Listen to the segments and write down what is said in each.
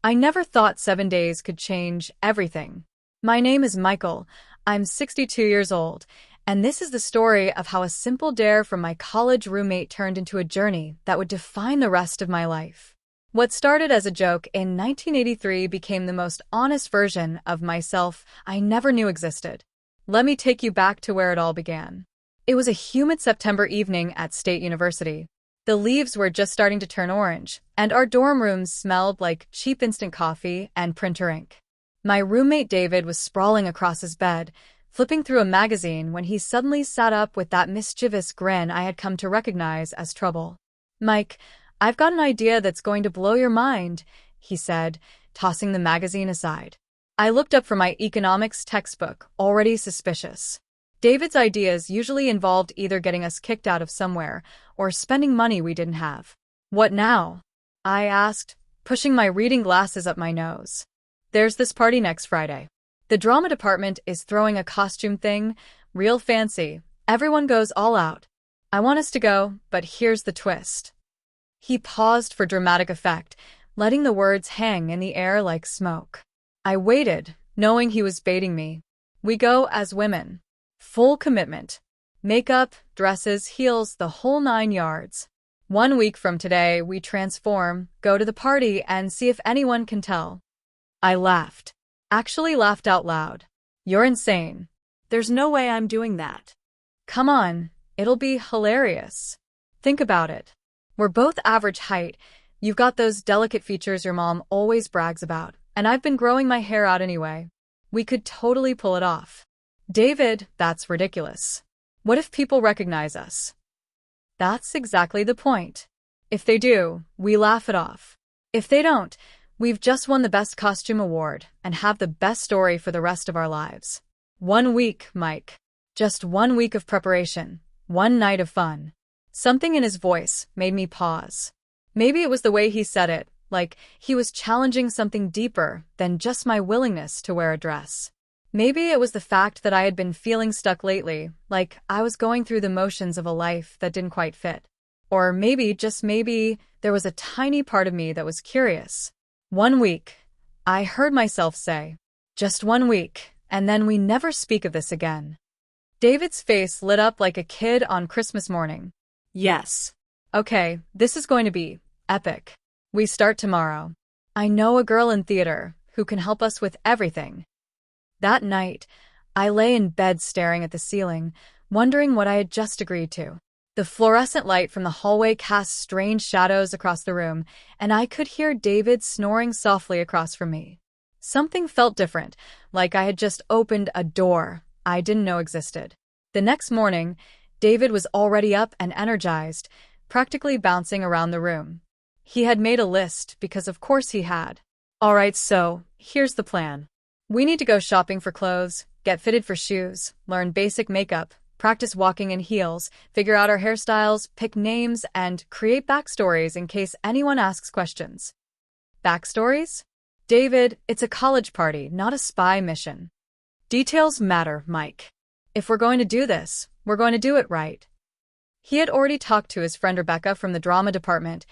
I never thought 7 days could change everything. My name is Michael. I'm 62 years old, and this is the story of how a simple dare from my college roommate turned into a journey that would define the rest of my life. What started as a joke in 1983 became the most honest version of myself I never knew existed. Let me take you back to where it all began. It was a humid September evening at State University. The leaves were just starting to turn orange, and our dorm rooms smelled like cheap instant coffee and printer ink. My roommate David was sprawling across his bed, flipping through a magazine when he suddenly sat up with that mischievous grin I had come to recognize as trouble. "Mike, I've got an idea that's going to blow your mind," he said, tossing the magazine aside. I looked up from my economics textbook, already suspicious. David's ideas usually involved either getting us kicked out of somewhere or spending money we didn't have. "What now?" I asked, pushing my reading glasses up my nose. "There's this party next Friday. The drama department is throwing a costume thing, real fancy. Everyone goes all out. I want us to go, but here's the twist." He paused for dramatic effect, letting the words hang in the air like smoke. I waited, knowing he was baiting me. "We go as women. Full commitment. Makeup, dresses, heels, the whole 9 yards. 1 week from today, we transform, go to the party, and see if anyone can tell." I laughed. Actually laughed out loud. "You're insane. There's no way I'm doing that." "Come on, it'll be hilarious. Think about it. We're both average height. You've got those delicate features your mom always brags about, and I've been growing my hair out anyway. We could totally pull it off." "David, that's ridiculous. What if people recognize us?" "That's exactly the point. If they do, we laugh it off. If they don't, we've just won the Best Costume Award and have the best story for the rest of our lives. 1 week, Mike. Just 1 week of preparation. One night of fun." Something in his voice made me pause. Maybe it was the way he said it, like he was challenging something deeper than just my willingness to wear a dress. Maybe it was the fact that I had been feeling stuck lately, like I was going through the motions of a life that didn't quite fit. Or maybe, just maybe, there was a tiny part of me that was curious. 1 week, I heard myself say. Just 1 week, and then we never speak of this again. David's face lit up like a kid on Christmas morning. "Yes. Okay, this is going to be epic. We start tomorrow. I know a girl in theater who can help us with everything." That night, I lay in bed staring at the ceiling, wondering what I had just agreed to. The fluorescent light from the hallway cast strange shadows across the room, and I could hear David snoring softly across from me. Something felt different, like I had just opened a door I didn't know existed. The next morning, David was already up and energized, practically bouncing around the room. He had made a list because of course he had. "All right, so here's the plan. We need to go shopping for clothes, get fitted for shoes, learn basic makeup, practice walking in heels, figure out our hairstyles, pick names, and create backstories in case anyone asks questions." "Backstories?" "David, it's a college party, not a spy mission. Details matter, Mike. If we're going to do this, we're going to do it right." He had already talked to his friend Rebecca from the drama department,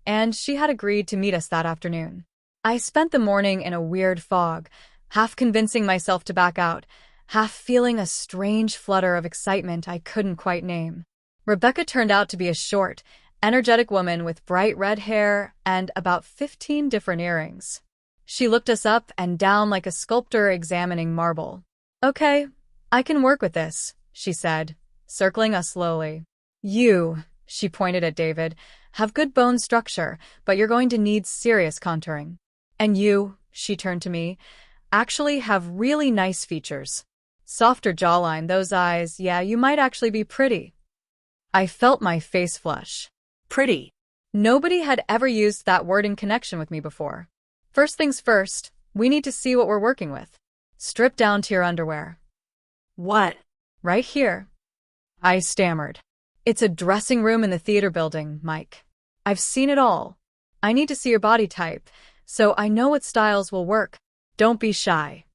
and she had agreed to meet us that afternoon. I spent the morning in a weird fog, half convincing myself to back out, half feeling a strange flutter of excitement I couldn't quite name. Rebecca turned out to be a short, energetic woman with bright red hair and about 15 different earrings. She looked us up and down like a sculptor examining marble. "Okay, I can work with this," she said, circling us slowly. "You," she pointed at David, "have good bone structure, but you're going to need serious contouring. And you," she turned to me, "actually have really nice features. Softer jawline, those eyes, yeah, you might actually be pretty." I felt my face flush. Pretty. Nobody had ever used that word in connection with me before. "First things first, we need to see what we're working with. Strip down to your underwear." "What?" "Right here." I stammered. "It's a dressing room in the theater building, Mike. I've seen it all. I need to see your body type, so I know what styles will work. Don't be shy."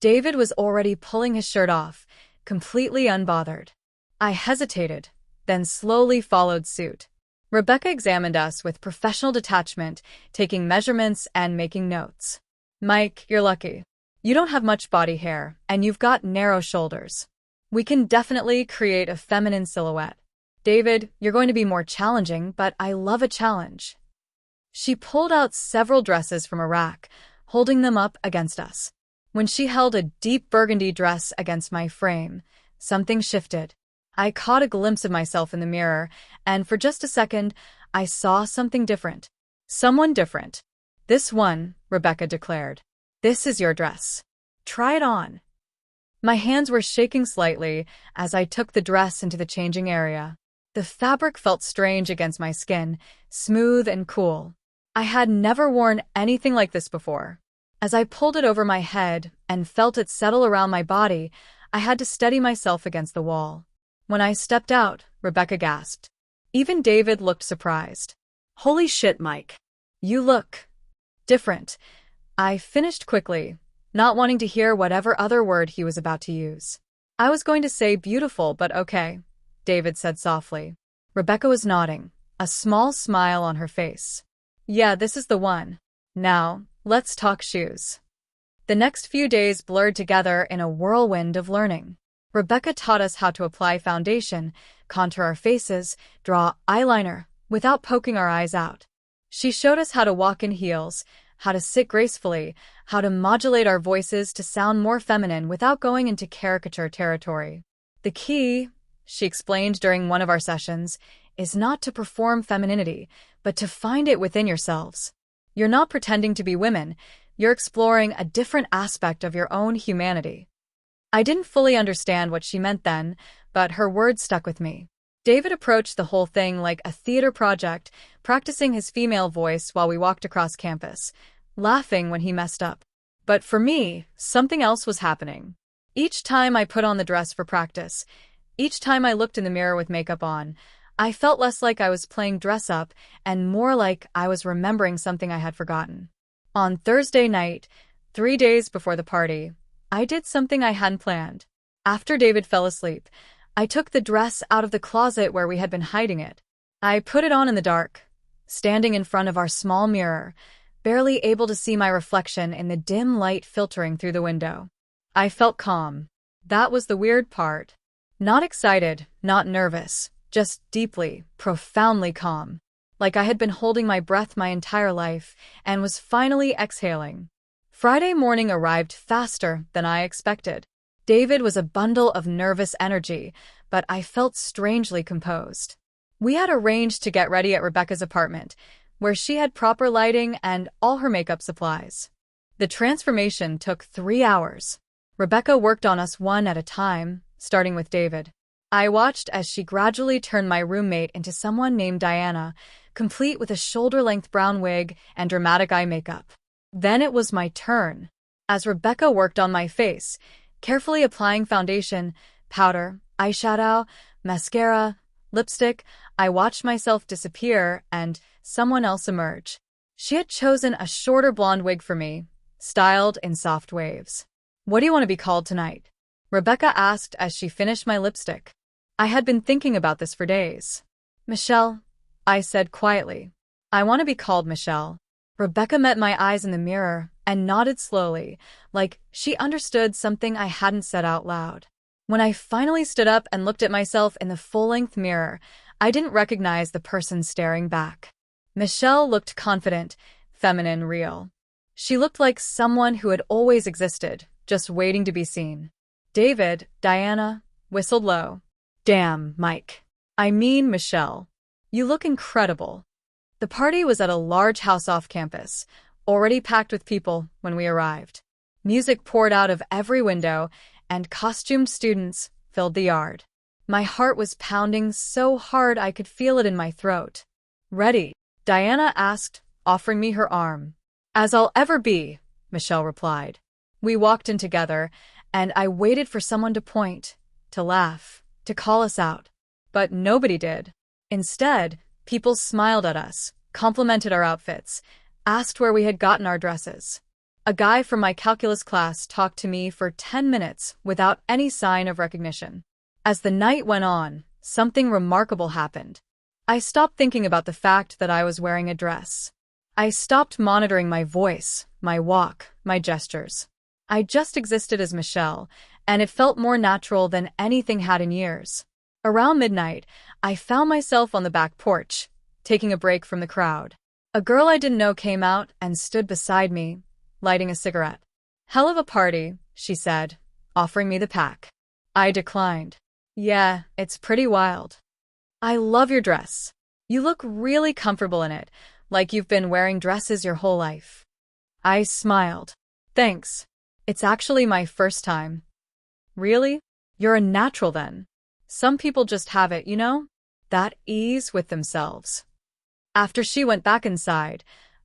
David was already pulling his shirt off, completely unbothered. I hesitated, then slowly followed suit. Rebecca examined us with professional detachment, taking measurements and making notes. Mike, you're lucky. You don't have much body hair, and you've got narrow shoulders. We can definitely create a feminine silhouette. David, you're going to be more challenging, but I love a challenge. She pulled out several dresses from a rack, holding them up against us. When she held a deep burgundy dress against my frame, something shifted. I caught a glimpse of myself in the mirror, and for just a second, I saw something different. Someone different. This one, Rebecca declared. This is your dress. Try it on. My hands were shaking slightly as I took the dress into the changing area. The fabric felt strange against my skin, smooth and cool. I had never worn anything like this before. As I pulled it over my head and felt it settle around my body, I had to steady myself against the wall. When I stepped out, Rebecca gasped. Even David looked surprised. Holy shit, Mike. You look different. I finished quickly, not wanting to hear whatever other word he was about to use. I was going to say beautiful, but okay, David said softly. Rebecca was nodding, a small smile on her face. Yeah, this is the one. Now, let's talk shoes. The next few days blurred together in a whirlwind of learning. Rebecca taught us how to apply foundation, contour our faces, draw eyeliner, without poking our eyes out. She showed us how to walk in heels, how to sit gracefully, how to modulate our voices to sound more feminine without going into caricature territory. The key, she explained during one of our sessions, is not to perform femininity, but to find it within yourselves. You're not pretending to be women, you're exploring a different aspect of your own humanity. I didn't fully understand what she meant then, but her words stuck with me. David approached the whole thing like a theater project, practicing his female voice while we walked across campus, laughing when he messed up. But for me, something else was happening. Each time I put on the dress for practice, each time I looked in the mirror with makeup on, I felt less like I was playing dress-up and more like I was remembering something I had forgotten. On Thursday night, 3 days before the party, I did something I hadn't planned. After David fell asleep, I took the dress out of the closet where we had been hiding it. I put it on in the dark, standing in front of our small mirror, barely able to see my reflection in the dim light filtering through the window. I felt calm. That was the weird part. Not excited, not nervous, just deeply, profoundly calm. Like I had been holding my breath my entire life and was finally exhaling. Friday morning arrived faster than I expected. David was a bundle of nervous energy, but I felt strangely composed. We had arranged to get ready at Rebecca's apartment, where she had proper lighting and all her makeup supplies. The transformation took 3 hours. Rebecca worked on us one at a time, starting with David. I watched as she gradually turned my roommate into someone named Diana, complete with a shoulder-length brown wig and dramatic eye makeup. Then it was my turn. As Rebecca worked on my face, carefully applying foundation, powder, eyeshadow, mascara, lipstick, I watched myself disappear and someone else emerge. She had chosen a shorter blonde wig for me, styled in soft waves. What do you want to be called tonight? Rebecca asked as she finished my lipstick. I had been thinking about this for days. Michelle, I said quietly. I want to be called Michelle. Rebecca met my eyes in the mirror and nodded slowly, like she understood something I hadn't said out loud. When I finally stood up and looked at myself in the full-length mirror, I didn't recognize the person staring back. Michelle looked confident, feminine, real. She looked like someone who had always existed, just waiting to be seen. David, Diana, whistled low. Damn, Mike. I mean, Michelle. You look incredible. The party was at a large house off campus, already packed with people when we arrived. Music poured out of every window, and costumed students filled the yard. My heart was pounding so hard I could feel it in my throat. Ready? Diana asked, offering me her arm. As I'll ever be, Michelle replied. We walked in together, and I waited for someone to point, to laugh, to call us out. But nobody did. Instead, people smiled at us, complimented our outfits, asked where we had gotten our dresses. A guy from my calculus class talked to me for 10 minutes without any sign of recognition. As the night went on, something remarkable happened. I stopped thinking about the fact that I was wearing a dress. I stopped monitoring my voice, my walk, my gestures. I just existed as Michelle, and it felt more natural than anything had in years. Around midnight, I found myself on the back porch, taking a break from the crowd. A girl I didn't know came out and stood beside me, lighting a cigarette. "Hell of a party," she said, offering me the pack. I declined. "Yeah, it's pretty wild. I love your dress. You look really comfortable in it, like you've been wearing dresses your whole life." I smiled. "Thanks. It's actually my first time." "Really? You're a natural then. Some people just have it, you know? That ease with themselves." After she went back inside,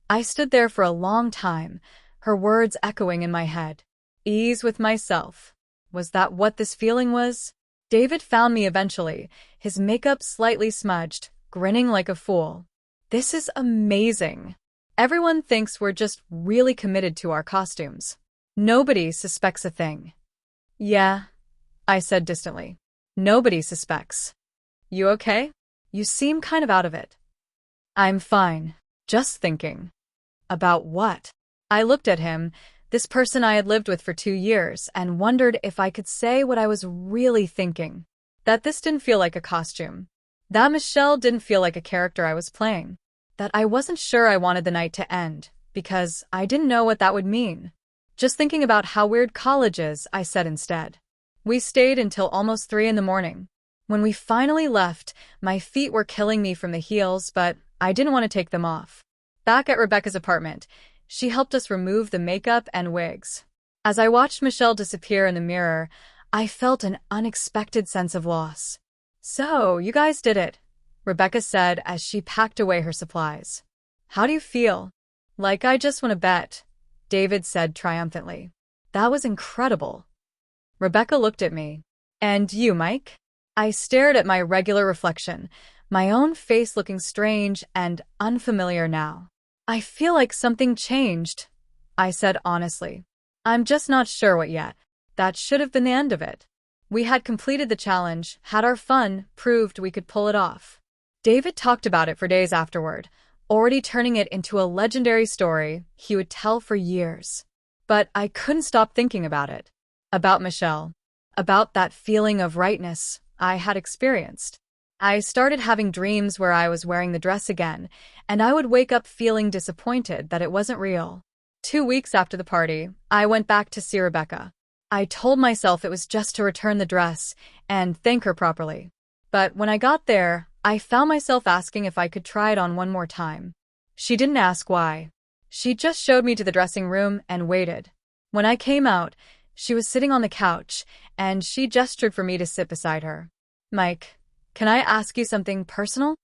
I stood there for a long time, her words echoing in my head. Ease with myself. Was that what this feeling was? David found me eventually, his makeup slightly smudged, grinning like a fool. "This is amazing. Everyone thinks we're just really committed to our costumes. Nobody suspects a thing." "Yeah," I said distantly. "Nobody suspects. You okay? You seem kind of out of it." "I'm fine. Just thinking." "About what?" I looked at him, this person I had lived with for 2 years, and wondered if I could say what I was really thinking. That this didn't feel like a costume. That Michelle didn't feel like a character I was playing. That I wasn't sure I wanted the night to end, because I didn't know what that would mean. "Just thinking about how weird college is," I said instead. We stayed until almost 3 in the morning. When we finally left, my feet were killing me from the heels, but I didn't want to take them off. Back at Rebecca's apartment, she helped us remove the makeup and wigs. As I watched Michelle disappear in the mirror, I felt an unexpected sense of loss. "So, you guys did it," Rebecca said as she packed away her supplies. "How do you feel?" "Like I just won a bet," David said triumphantly. "That was incredible." Rebecca looked at me. "And you, Mike?" I stared at my regular reflection, my own face looking strange and unfamiliar now. "I feel like something changed," I said honestly. "I'm just not sure what yet." That should have been the end of it. We had completed the challenge, had our fun, proved we could pull it off. David talked about it for days afterward, already turning it into a legendary story he would tell for years. But I couldn't stop thinking about it. About Michelle. About that feeling of rightness I had experienced. I started having dreams where I was wearing the dress again, and I would wake up feeling disappointed that it wasn't real. 2 weeks after the party, I went back to see Rebecca. I told myself it was just to return the dress and thank her properly. But when I got there, I found myself asking if I could try it on one more time. She didn't ask why. She just showed me to the dressing room and waited. When I came out, she was sitting on the couch, and she gestured for me to sit beside her. "Mike, can I ask you something personal?"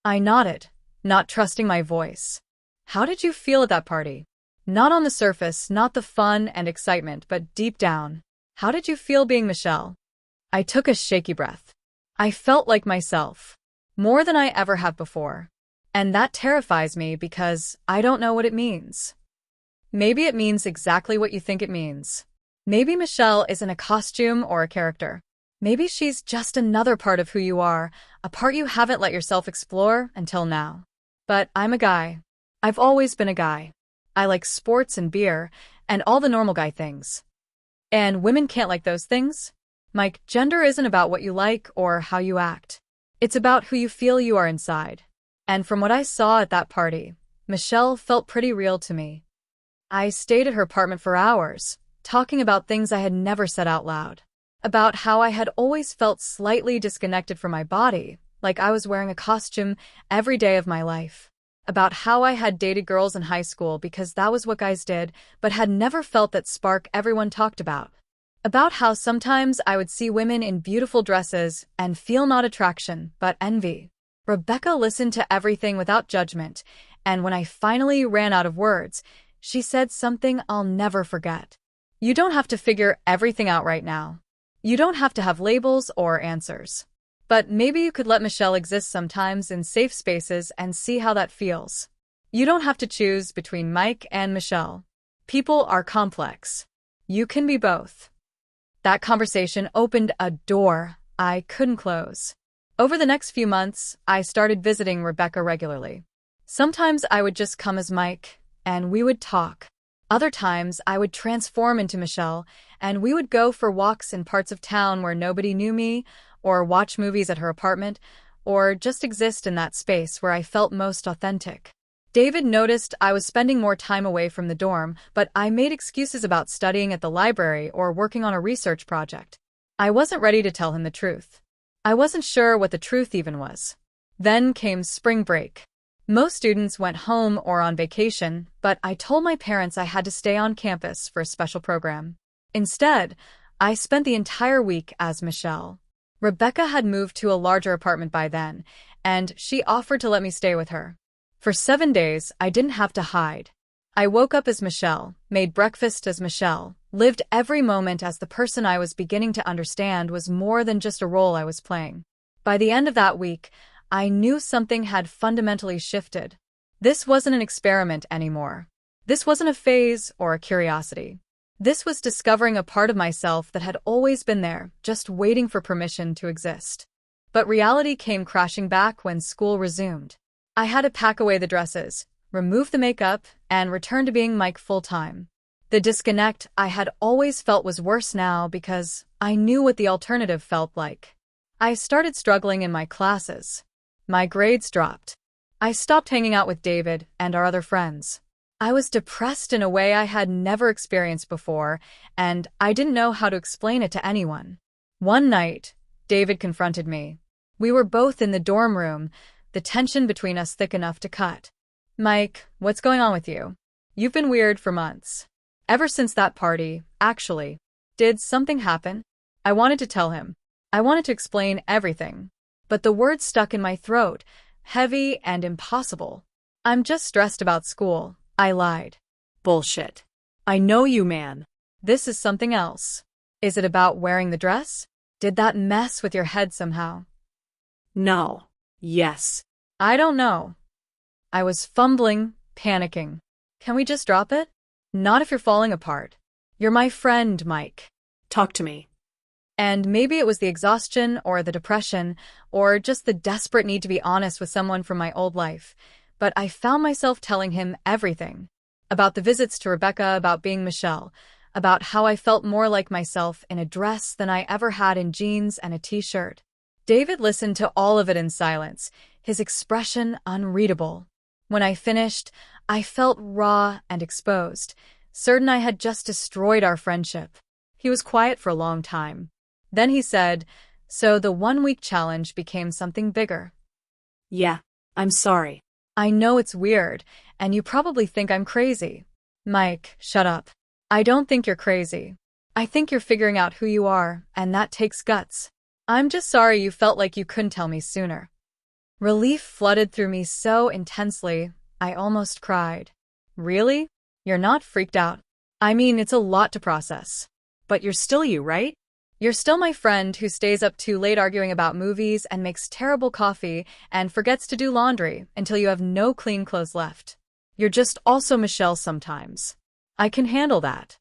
I nodded, not trusting my voice. "How did you feel at that party? Not on the surface, not the fun and excitement, but deep down. How did you feel being Michelle?" I took a shaky breath. I felt like myself, more than I ever have before. And that terrifies me because I don't know what it means. Maybe it means exactly what you think it means. Maybe Michelle isn't a costume or a character. Maybe she's just another part of who you are, a part you haven't let yourself explore until now. But I'm a guy. I've always been a guy. I like sports and beer, and all the normal guy things. And women can't like those things? Mike, gender isn't about what you like or how you act. It's about who you feel you are inside. And from what I saw at that party, Michelle felt pretty real to me. I stayed at her apartment for hours, talking about things I had never said out loud. About how I had always felt slightly disconnected from my body, like I was wearing a costume every day of my life. About how I had dated girls in high school because that was what guys did, but had never felt that spark everyone talked about. About how sometimes I would see women in beautiful dresses and feel not attraction, but envy. Rebecca listened to everything without judgment, and when I finally ran out of words, she said something I'll never forget. "You don't have to figure everything out right now. You don't have to have labels or answers. But maybe you could let Michelle exist sometimes in safe spaces and see how that feels. You don't have to choose between Mike and Michelle. People are complex. You can be both." That conversation opened a door I couldn't close. Over the next few months, I started visiting Rebecca regularly. Sometimes I would just come as Mike, and we would talk. Other times, I would transform into Michelle, and we would go for walks in parts of town where nobody knew me, or watch movies at her apartment, or just exist in that space where I felt most authentic. David noticed I was spending more time away from the dorm, but I made excuses about studying at the library or working on a research project. I wasn't ready to tell him the truth. I wasn't sure what the truth even was. Then came spring break. Most students went home or on vacation, but I told my parents I had to stay on campus for a special program. Instead, I spent the entire week as Michelle. Rebecca had moved to a larger apartment by then, and she offered to let me stay with her. For 7 days, I didn't have to hide. I woke up as Michelle, made breakfast as Michelle, lived every moment as the person I was beginning to understand was more than just a role I was playing. By the end of that week, I knew something had fundamentally shifted. This wasn't an experiment anymore. This wasn't a phase or a curiosity. This was discovering a part of myself that had always been there, just waiting for permission to exist. But reality came crashing back when school resumed. I had to pack away the dresses, remove the makeup, and return to being Mike full-time. The disconnect I had always felt was worse now because I knew what the alternative felt like. I started struggling in my classes. My grades dropped. I stopped hanging out with David and our other friends. I was depressed in a way I had never experienced before, and I didn't know how to explain it to anyone. One night, David confronted me. We were both in the dorm room, the tension between us thick enough to cut. "Mike, what's going on with you? You've been weird for months. Ever since that party, actually. Did something happen?" I wanted to tell him. I wanted to explain everything. But the words stuck in my throat, heavy and impossible. "I'm just stressed about school," I lied. "Bullshit. I know you, man." "This is something else. Is it about wearing the dress? Did that mess with your head somehow?" "No. Yes." "I don't know." I was fumbling, panicking. "Can we just drop it?" "Not if you're falling apart. You're my friend, Mike." "Talk to me." And maybe it was the exhaustion or the depression or just the desperate need to be honest with someone from my old life. But I found myself telling him everything. About the visits to Rebecca, about being Michelle, about how I felt more like myself in a dress than I ever had in jeans and a t-shirt. David listened to all of it in silence, his expression unreadable. When I finished, I felt raw and exposed, certain I had just destroyed our friendship. He was quiet for a long time. Then he said, "So the 1-week challenge became something bigger." "Yeah, I'm sorry." "I know it's weird, and you probably think I'm crazy." "Mike, shut up. I don't think you're crazy. I think you're figuring out who you are, and that takes guts. I'm just sorry you felt like you couldn't tell me sooner." Relief flooded through me so intensely, I almost cried. "Really? You're not freaked out? I mean, it's a lot to process. But you're still you, right? You're still my friend who stays up too late arguing about movies and makes terrible coffee and forgets to do laundry until you have no clean clothes left. You're just also Michelle sometimes. I can handle that."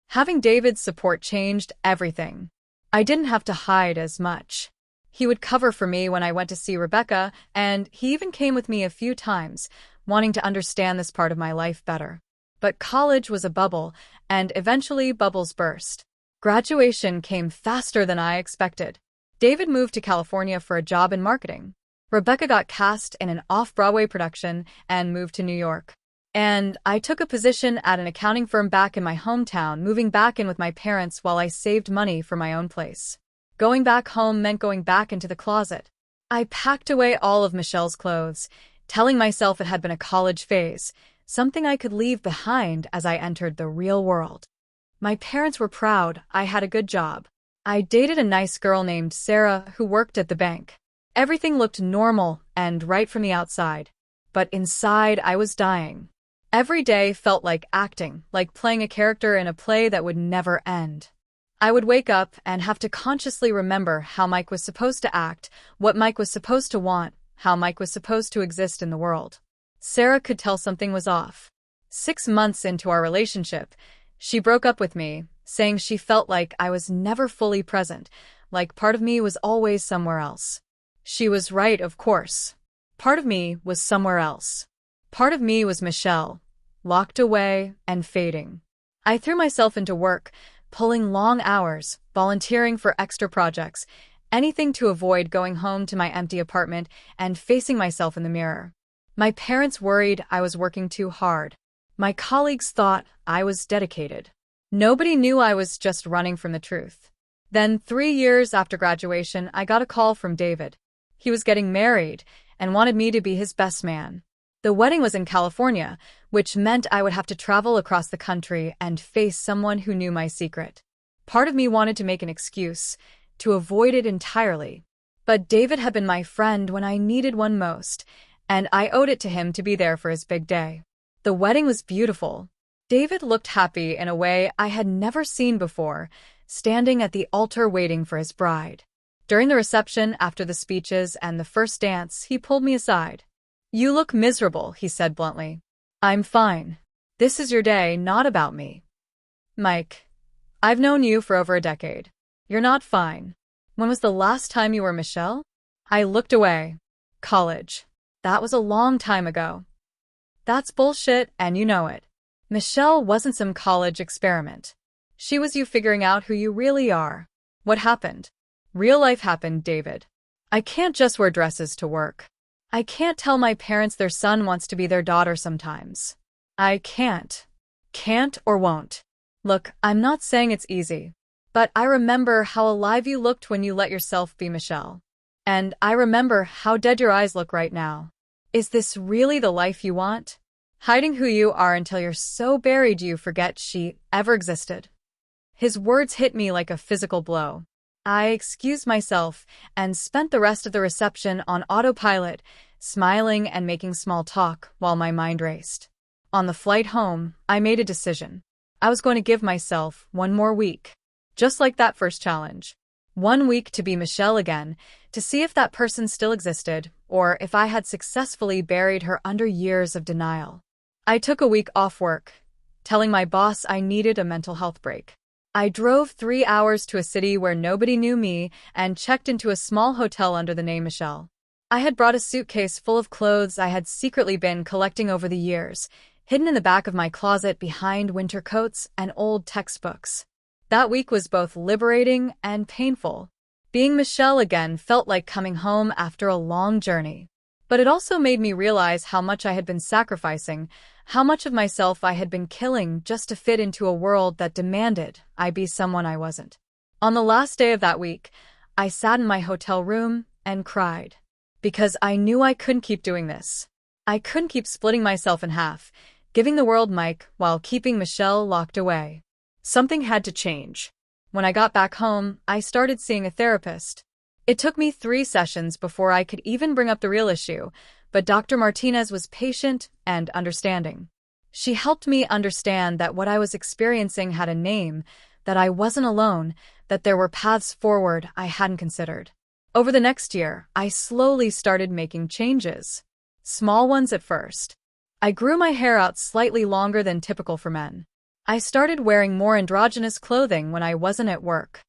Having David's support changed everything. I didn't have to hide as much. He would cover for me when I went to see Rebecca, and he even came with me a few times, wanting to understand this part of my life better. But college was a bubble, and eventually bubbles burst. Graduation came faster than I expected. David moved to California for a job in marketing. Rebecca got cast in an off-Broadway production and moved to New York. And I took a position at an accounting firm back in my hometown, moving back in with my parents while I saved money for my own place. Going back home meant going back into the closet. I packed away all of Michelle's clothes, telling myself it had been a college phase, something I could leave behind as I entered the real world. My parents were proud I had a good job. I dated a nice girl named Sarah who worked at the bank. Everything looked normal and right from the outside. But inside, I was dying. Every day felt like acting, like playing a character in a play that would never end. I would wake up and have to consciously remember how Mike was supposed to act, what Mike was supposed to want, how Mike was supposed to exist in the world. Sarah could tell something was off. 6 months into our relationship, she broke up with me, saying she felt like I was never fully present, like part of me was always somewhere else. She was right, of course. Part of me was somewhere else. Part of me was Michelle, locked away and fading. I threw myself into work, pulling long hours, volunteering for extra projects, anything to avoid going home to my empty apartment and facing myself in the mirror. My parents worried I was working too hard. My colleagues thought I was dedicated. Nobody knew I was just running from the truth. Then, 3 years after graduation, I got a call from David. He was getting married and wanted me to be his best man. The wedding was in California, which meant I would have to travel across the country and face someone who knew my secret. Part of me wanted to make an excuse, to avoid it entirely. But David had been my friend when I needed one most, and I owed it to him to be there for his big day. The wedding was beautiful. David looked happy in a way I had never seen before, standing at the altar waiting for his bride. During the reception, after the speeches and the first dance, he pulled me aside. "You look miserable," he said bluntly. "I'm fine. This is your day, not about me." "Mike, I've known you for over a decade. You're not fine. When was the last time you were Michelle?" I looked away. "College. That was a long time ago." "That's bullshit, and you know it. Michelle wasn't some college experiment. She was you figuring out who you really are." "What happened?" "Real life happened, David. I can't just wear dresses to work. I can't tell my parents their son wants to be their daughter sometimes. I can't. Can't or won't. Look, I'm not saying it's easy. But I remember how alive you looked when you let yourself be Michelle. And I remember how dead your eyes look right now. Is this really the life you want? Hiding who you are until you're so buried you forget she ever existed." His words hit me like a physical blow. I excused myself and spent the rest of the reception on autopilot, smiling and making small talk while my mind raced. On the flight home, I made a decision. I was going to give myself one more week. Just like that first challenge. 1 week to be Michelle again, to see if that person still existed, or if I had successfully buried her under years of denial. I took a week off work, telling my boss I needed a mental health break. I drove 3 hours to a city where nobody knew me and checked into a small hotel under the name Michelle. I had brought a suitcase full of clothes I had secretly been collecting over the years, hidden in the back of my closet behind winter coats and old textbooks. That week was both liberating and painful. Being Michelle again felt like coming home after a long journey. But it also made me realize how much I had been sacrificing, how much of myself I had been killing just to fit into a world that demanded I be someone I wasn't. On the last day of that week, I sat in my hotel room and cried. Because I knew I couldn't keep doing this. I couldn't keep splitting myself in half, giving the world Mike while keeping Michelle locked away. Something had to change. When I got back home, I started seeing a therapist. It took me 3 sessions before I could even bring up the real issue, but Dr. Martinez was patient and understanding. She helped me understand that what I was experiencing had a name, that I wasn't alone, that there were paths forward I hadn't considered. Over the next year, I slowly started making changes. Small ones at first. I grew my hair out slightly longer than typical for men. I started wearing more androgynous clothing when I wasn't at work.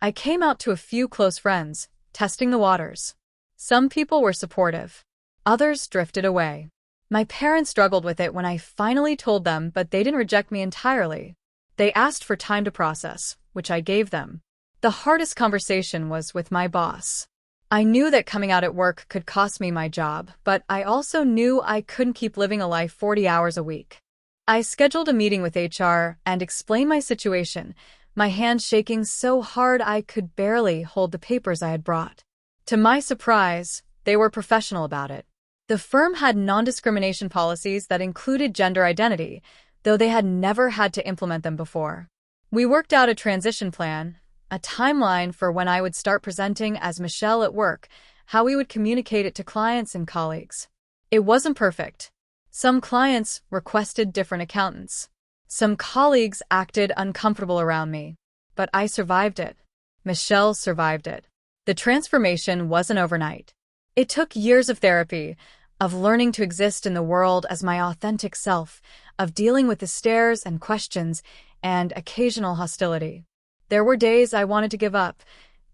I came out to a few close friends, testing the waters. Some people were supportive. Others drifted away. My parents struggled with it when I finally told them, but they didn't reject me entirely. They asked for time to process, which I gave them. The hardest conversation was with my boss. I knew that coming out at work could cost me my job, but I also knew I couldn't keep living a life 40 hours a week. I scheduled a meeting with HR and explained my situation, my hands shaking so hard I could barely hold the papers I had brought. To my surprise, they were professional about it. The firm had non-discrimination policies that included gender identity, though they had never had to implement them before. We worked out a transition plan, a timeline for when I would start presenting as Michelle at work, how we would communicate it to clients and colleagues. It wasn't perfect. Some clients requested different accountants. Some colleagues acted uncomfortable around me. But I survived it. Michelle survived it. The transformation wasn't overnight. It took years of therapy, of learning to exist in the world as my authentic self, of dealing with the stares and questions and occasional hostility. There were days I wanted to give up,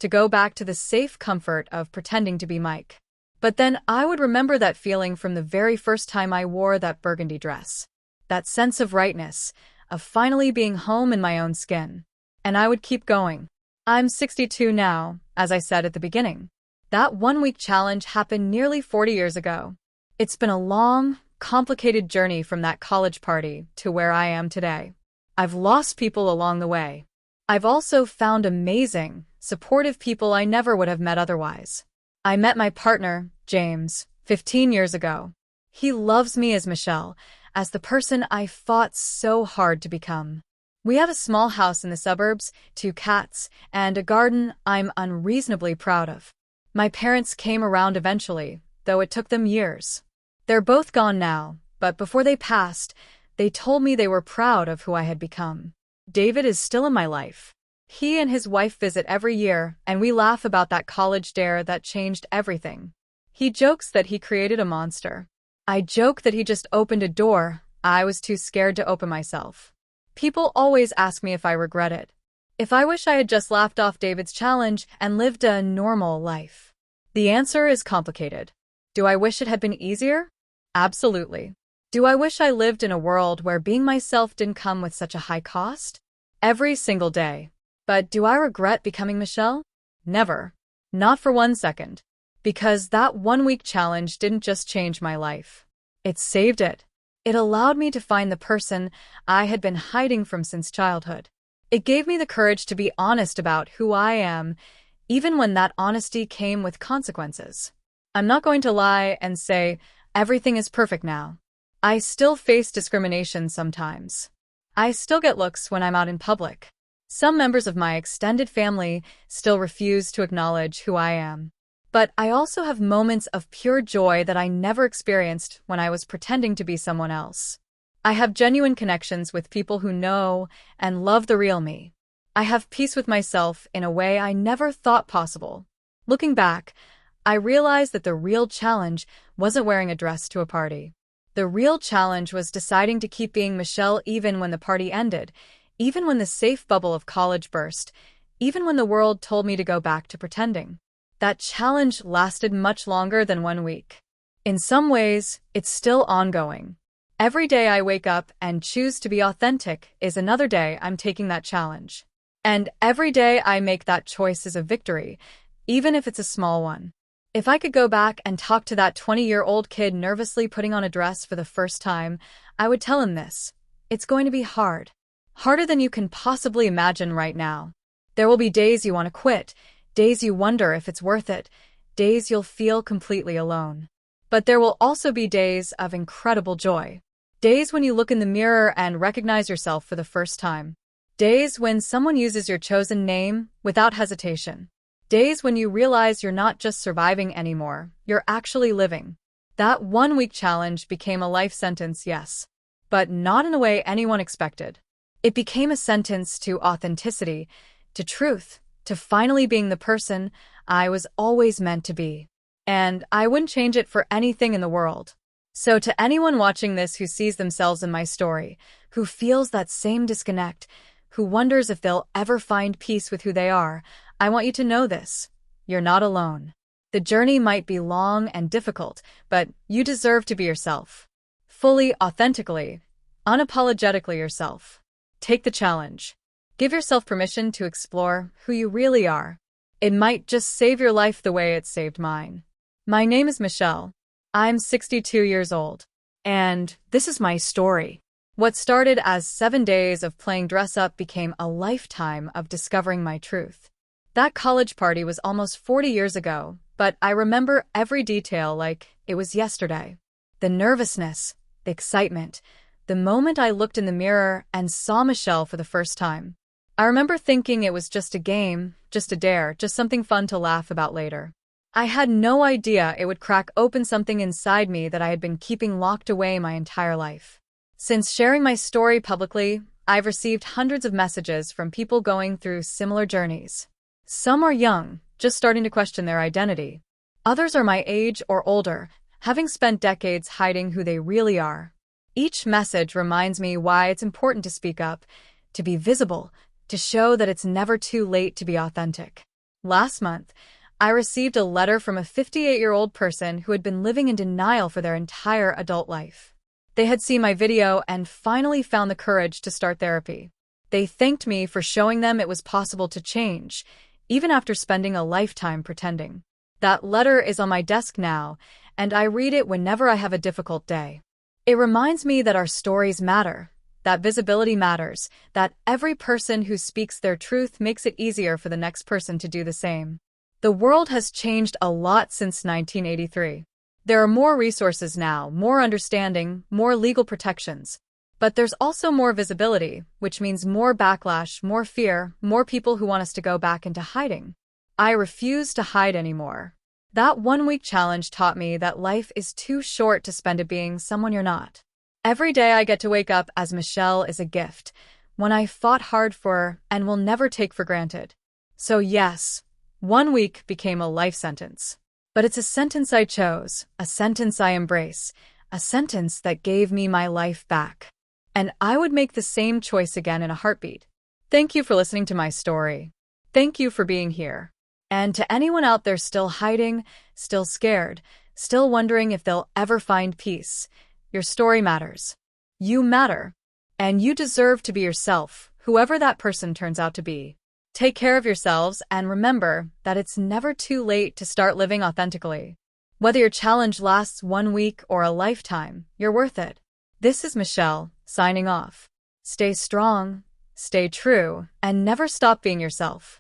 to go back to the safe comfort of pretending to be Mike. But then I would remember that feeling from the very first time I wore that burgundy dress. That sense of rightness, of finally being home in my own skin. And I would keep going. I'm 62 now, as I said at the beginning. That 1-week challenge happened nearly 40 years ago. It's been a long, complicated journey from that college party to where I am today. I've lost people along the way. I've also found amazing, supportive people I never would have met otherwise. I met my partner, James, 15 years ago. He loves me as Michelle, as the person I fought so hard to become. We have a small house in the suburbs, 2 cats, and a garden I'm unreasonably proud of. My parents came around eventually, though it took them years. They're both gone now, but before they passed, they told me they were proud of who I had become. David is still in my life. He and his wife visit every year, and we laugh about that college dare that changed everything. He jokes that he created a monster. I joke that he just opened a door I was too scared to open myself. People always ask me if I regret it. If I wish I had just laughed off David's challenge and lived a normal life. The answer is complicated. Do I wish it had been easier? Absolutely. Do I wish I lived in a world where being myself didn't come with such a high cost? Every single day. But do I regret becoming Michelle? Never. Not for 1 second. Because that 1-week challenge didn't just change my life. It saved it. It allowed me to find the person I had been hiding from since childhood. It gave me the courage to be honest about who I am, even when that honesty came with consequences. I'm not going to lie and say, everything is perfect now. I still face discrimination sometimes. I still get looks when I'm out in public. Some members of my extended family still refuse to acknowledge who I am. But I also have moments of pure joy that I never experienced when I was pretending to be someone else. I have genuine connections with people who know and love the real me. I have peace with myself in a way I never thought possible. Looking back, I realized that the real challenge wasn't wearing a dress to a party. The real challenge was deciding to keep being Michelle even when the party ended, even when the safe bubble of college burst, even when the world told me to go back to pretending. That challenge lasted much longer than 1 week. In some ways, it's still ongoing. Every day I wake up and choose to be authentic is another day I'm taking that challenge. And every day I make that choice is a victory, even if it's a small one. If I could go back and talk to that 20-year-old kid nervously putting on a dress for the first time, I would tell him this. It's going to be hard. Harder than you can possibly imagine right now. There will be days you want to quit, days you wonder if it's worth it, days you'll feel completely alone. But there will also be days of incredible joy. Days when you look in the mirror and recognize yourself for the first time. Days when someone uses your chosen name without hesitation. Days when you realize you're not just surviving anymore, you're actually living. That 1-week challenge became a life sentence, yes. But not in a way anyone expected. It became a sentence to authenticity, to truth, to finally being the person I was always meant to be. And I wouldn't change it for anything in the world. So to anyone watching this who sees themselves in my story, who feels that same disconnect, who wonders if they'll ever find peace with who they are, I want you to know this. You're not alone. The journey might be long and difficult, but you deserve to be yourself. Fully, authentically, unapologetically yourself. Take the challenge. Give yourself permission to explore who you really are. It might just save your life the way it saved mine. My name is Michelle. I'm 62 years old. And this is my story. What started as 7 days of playing dress-up became a lifetime of discovering my truth. That college party was almost 40 years ago, but I remember every detail like it was yesterday. The nervousness, the excitement, the moment I looked in the mirror and saw Michelle for the first time. I remember thinking it was just a game, just a dare, just something fun to laugh about later. I had no idea it would crack open something inside me that I had been keeping locked away my entire life. Since sharing my story publicly, I've received hundreds of messages from people going through similar journeys. Some are young, just starting to question their identity. Others are my age or older, having spent decades hiding who they really are. Each message reminds me why it's important to speak up, to be visible, to show that it's never too late to be authentic. Last month, I received a letter from a 58-year-old person who had been living in denial for their entire adult life. They had seen my video and finally found the courage to start therapy. They thanked me for showing them it was possible to change, even after spending a lifetime pretending. That letter is on my desk now, and I read it whenever I have a difficult day. It reminds me that our stories matter, that visibility matters, that every person who speaks their truth makes it easier for the next person to do the same. The world has changed a lot since 1983. There are more resources now, more understanding, more legal protections. But there's also more visibility, which means more backlash, more fear, more people who want us to go back into hiding. I refuse to hide anymore. That one-week challenge taught me that life is too short to spend it being someone you're not. Every day I get to wake up as Michelle is a gift, one I fought hard for and will never take for granted. So yes, 1 week became a life sentence. But it's a sentence I chose, a sentence I embrace, a sentence that gave me my life back. And I would make the same choice again in a heartbeat. Thank you for listening to my story. Thank you for being here. And to anyone out there still hiding, still scared, still wondering if they'll ever find peace, your story matters. You matter. And you deserve to be yourself, whoever that person turns out to be. Take care of yourselves and remember that it's never too late to start living authentically. Whether your challenge lasts 1 week or a lifetime, you're worth it. This is Michelle, signing off. Stay strong, stay true, and never stop being yourself.